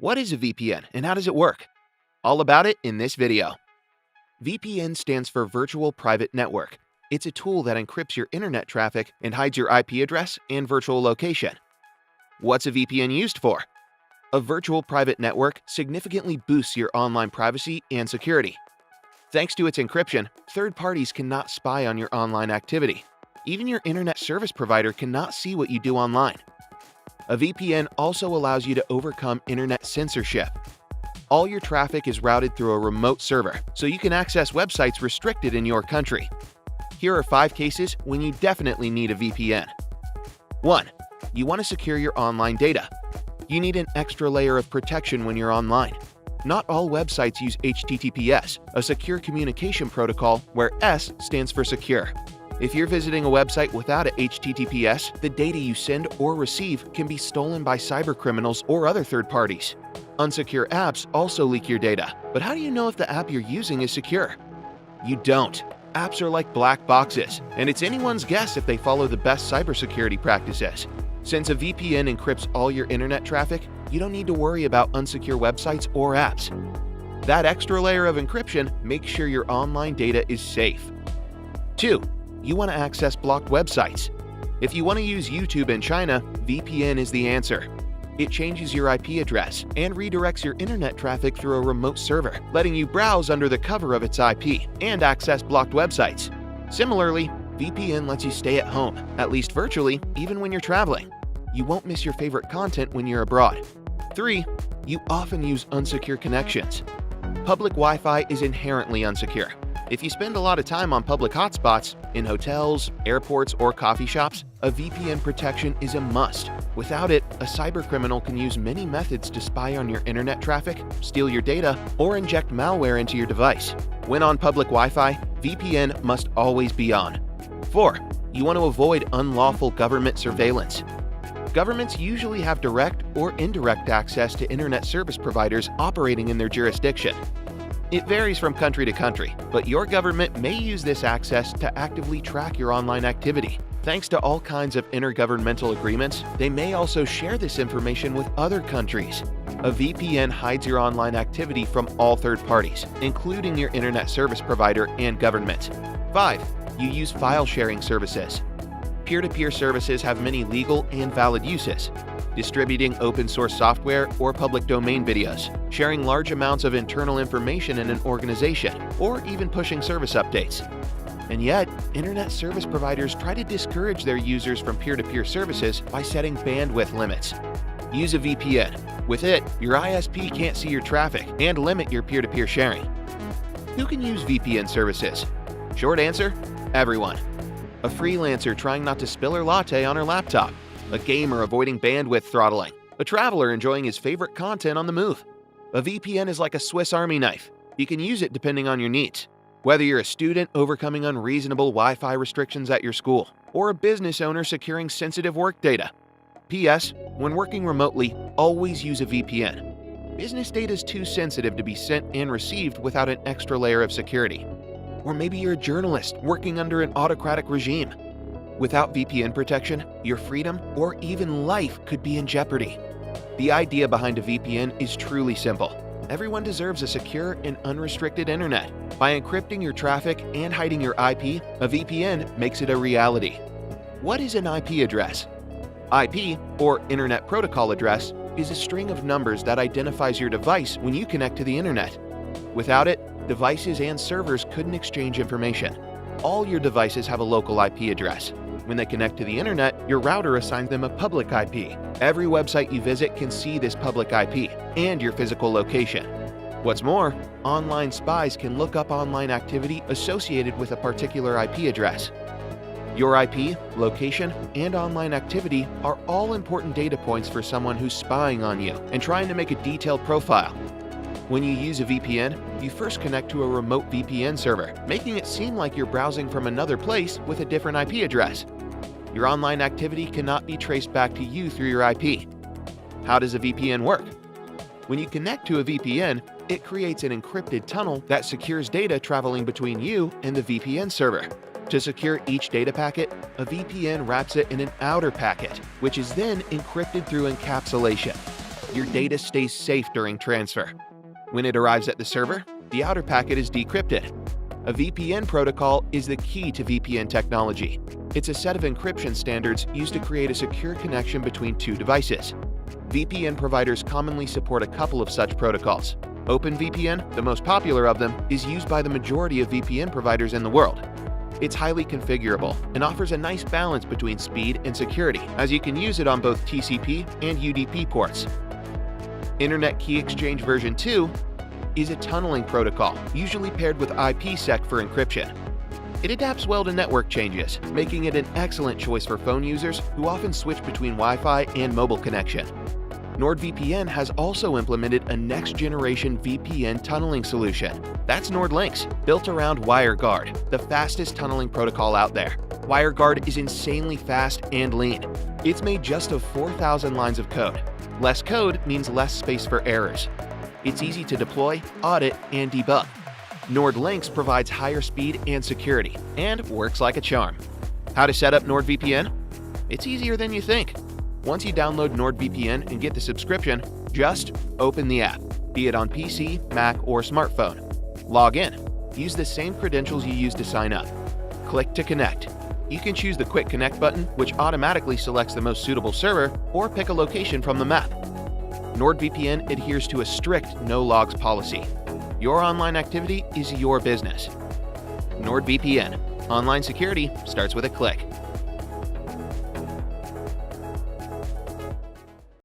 What is a VPN and how does it work? All about it in this video. VPN stands for Virtual Private Network. It's a tool that encrypts your internet traffic and hides your IP address and virtual location. What's a VPN used for? A virtual private network significantly boosts your online privacy and security. Thanks to its encryption, third parties cannot spy on your online activity. Even your internet service provider cannot see what you do online. A VPN also allows you to overcome internet censorship. All your traffic is routed through a remote server, so you can access websites restricted in your country. Here are 5 cases when you definitely need a VPN. 1. You want to secure your online data. You need an extra layer of protection when you're online. Not all websites use HTTPS, a secure communication protocol where S stands for secure. If you're visiting a website without a HTTPS, the data you send or receive can be stolen by cybercriminals or other third parties. Unsecure apps also leak your data, but how do you know if the app you're using is secure? You don't. Apps are like black boxes, and it's anyone's guess if they follow the best cybersecurity practices. Since a VPN encrypts all your internet traffic, you don't need to worry about unsecure websites or apps. That extra layer of encryption makes sure your online data is safe. 2. You want to access blocked websites. If you want to use YouTube in China, VPN is the answer. It changes your IP address and redirects your internet traffic through a remote server, letting you browse under the cover of its IP and access blocked websites. Similarly, VPN lets you stay at home, at least virtually, even when you're traveling. You won't miss your favorite content when you're abroad. 3. You often use unsecure connections. Public Wi-Fi is inherently unsecure. If you spend a lot of time on public hotspots, in hotels, airports, or coffee shops, a VPN protection is a must. Without it, a cybercriminal can use many methods to spy on your internet traffic, steal your data, or inject malware into your device. When on public Wi-Fi, VPN must always be on. 4. You want to avoid unlawful government surveillance. Governments usually have direct or indirect access to internet service providers operating in their jurisdiction. It varies from country to country, but your government may use this access to actively track your online activity. Thanks to all kinds of intergovernmental agreements, they may also share this information with other countries. A VPN hides your online activity from all third parties, including your internet service provider and government. 5. You use file sharing services. Peer-to-peer services have many legal and valid uses. Distributing open-source software or public domain videos, sharing large amounts of internal information in an organization, or even pushing service updates. And yet, internet service providers try to discourage their users from peer-to-peer services by setting bandwidth limits. Use a VPN. With it, your ISP can't see your traffic and limit your peer-to-peer sharing. Who can use VPN services? Short answer, everyone. A freelancer trying not to spill her latte on her laptop. A gamer avoiding bandwidth throttling. A traveler enjoying his favorite content on the move. A VPN is like a Swiss Army knife. You can use it depending on your needs. Whether you're a student overcoming unreasonable Wi-Fi restrictions at your school, or a business owner securing sensitive work data. P.S. When working remotely, always use a VPN. Business data is too sensitive to be sent and received without an extra layer of security. Or maybe you're a journalist working under an autocratic regime. Without VPN protection, your freedom or even life could be in jeopardy. The idea behind a VPN is truly simple. Everyone deserves a secure and unrestricted internet. By encrypting your traffic and hiding your IP, a VPN makes it a reality. What is an IP address? IP, or Internet Protocol Address, is a string of numbers that identifies your device when you connect to the internet. Without it, devices and servers couldn't exchange information. All your devices have a local IP address. When they connect to the internet, your router assigns them a public IP. Every website you visit can see this public IP and your physical location. What's more, online spies can look up online activity associated with a particular IP address. Your IP, location, and online activity are all important data points for someone who's spying on you and trying to make a detailed profile. When you use a VPN, you first connect to a remote VPN server, making it seem like you're browsing from another place with a different IP address. Your online activity cannot be traced back to you through your IP. How does a VPN work? When you connect to a VPN, it creates an encrypted tunnel that secures data traveling between you and the VPN server. To secure each data packet, a VPN wraps it in an outer packet, which is then encrypted through encapsulation. Your data stays safe during transfer. When it arrives at the server, the outer packet is decrypted. A VPN protocol is the key to VPN technology. It's a set of encryption standards used to create a secure connection between two devices. VPN providers commonly support a couple of such protocols. OpenVPN, the most popular of them, is used by the majority of VPN providers in the world. It's highly configurable and offers a nice balance between speed and security, as you can use it on both TCP and UDP ports. Internet Key Exchange version 2 is a tunneling protocol, usually paired with IPsec for encryption. It adapts well to network changes, making it an excellent choice for phone users who often switch between Wi-Fi and mobile connection. NordVPN has also implemented a next-generation VPN tunneling solution. That's NordLynx, built around WireGuard, the fastest tunneling protocol out there. WireGuard is insanely fast and lean. It's made just of 4,000 lines of code. Less code means less space for errors. It's easy to deploy, audit, and debug. NordLynx provides higher speed and security, and works like a charm. How to set up NordVPN? It's easier than you think. Once you download NordVPN and get the subscription, just open the app, be it on PC, Mac, or smartphone. Log in. Use the same credentials you used to sign up. Click to connect. You can choose the Quick Connect button, which automatically selects the most suitable server, or pick a location from the map. NordVPN adheres to a strict no-logs policy. Your online activity is your business. NordVPN. Online security starts with a click.